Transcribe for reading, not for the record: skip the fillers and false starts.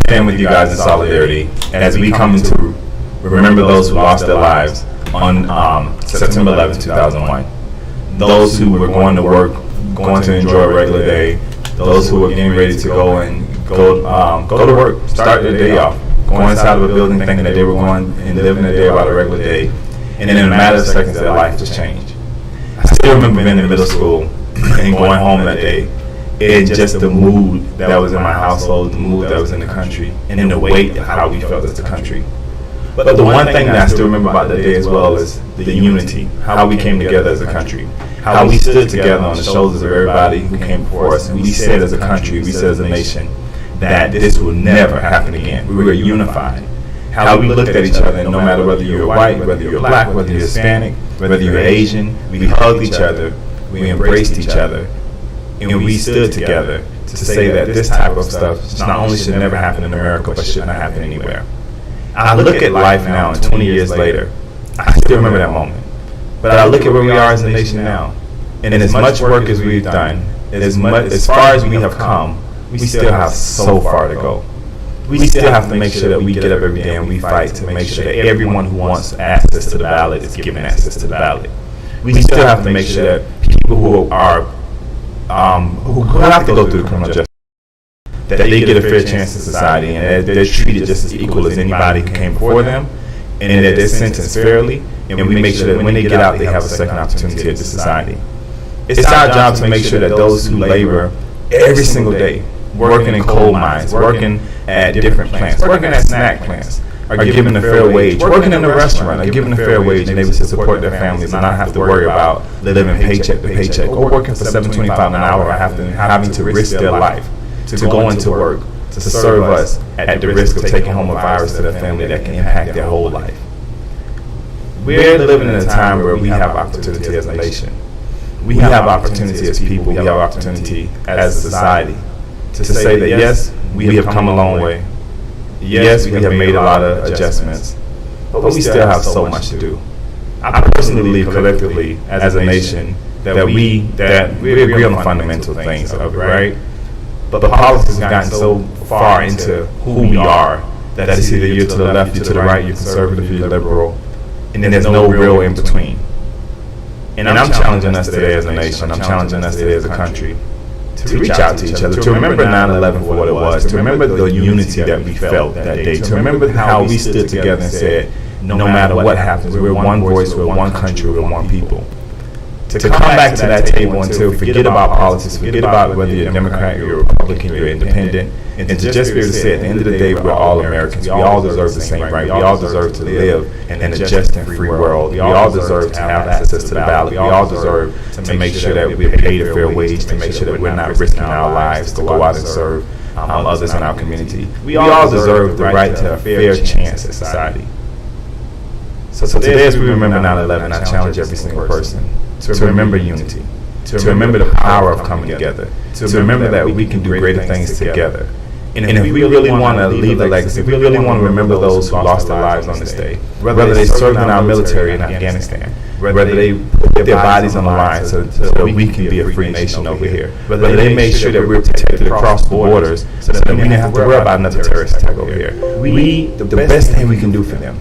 stand with you guys in solidarity as we come to remember those who lost their lives on September 11, 2001. Those who were going to work, going to enjoy a regular day, those who were getting ready to go to work, start their day off, going inside of a building thinking that they were going and living their day about a regular day, and then in a matter of seconds their life just changed. I still remember being in middle school and going home that day, and just the mood that was in my household, the mood that was in the country, and then the weight of how we felt as a country. But the one thing that I still remember about that day as well is the unity, how we came together as a country, how we stood together on the shoulders of everybody who came before us, and we said as a country, we said as a nation, that this will never happen again. We were unified. How we looked at each other, and no matter whether you're white, whether you're black, whether you're Hispanic, whether you're Asian, we hugged each other, we embraced each other, and we stood together to say that this type of stuff not only should never happen in America, but should not happen anywhere. I look at life now, and 20 years later, I still remember that moment. But I look at where we are as a nation now, and as much work as we've done, as far as we have come, we still have so far to go. We still have to make sure that we get up every day and we fight to make sure that everyone who wants access to the ballot is given access to the ballot. We still have to make sure that people who are who have to go through the criminal justice, that they get a fair chance in society, and that they're treated just as equal as anybody who came before them, and that they're sentenced fairly, and we make sure that when they get out, they have a second opportunity at the society. It's our job to make sure that those who labor every single day, working in coal mines, working at different plants, working at snack plants, are given a fair wage, working in a restaurant are given a fair wage, and able to support their families and not have to worry about living paycheck to paycheck, or working for $7.25 an hour, or having to risk their life to go into work to serve us at the risk of taking home a virus to their family that can impact their whole life. We're living in a time where we have opportunity as a nation. We have opportunity as people. We have opportunity as a society to say that yes, we have come a long way. Yes, we have made a lot of adjustments, but we still have so much to do. I personally believe collectively as a nation that we agree on the fundamental things of it, right? But the politics have gotten so far into who we are that it's either you're to the left, you're to the right, you're conservative, you're liberal, and then there's no real in between. And I'm challenging us today as a nation, I'm challenging us today as a country to reach out to each other, to remember 9/11 for what it was, to remember the unity that we felt that day, to remember how we stood together and said, no matter what happens, we're one voice, we're one country, we're one people. To come back to that table and to forget about politics, forget about whether you're Democrat, you're Republican, you're independent, and to just be able to say at the end of the day, we're all Americans. We all deserve the same right. We all deserve to live in a just and free world. We all deserve to have access to the ballot. We all deserve to make sure that we're paid a fair wage, to make sure that we're not risking our lives to go out and serve others in our community. We all deserve the right to a fair chance at society. So today, as we remember 9/11, I challenge every single person to remember unity, to remember the power of coming together, to remember that we can do greater things together. And if we really want to leave a legacy, if we really want to remember those who lost their lives on this day, whether they served in our military in Afghanistan, whether they put their bodies on the line so that we can be a free nation over here, whether they made sure that we're protected across the borders so that we didn't have to worry about another terrorist attack over here, the best thing we can do for them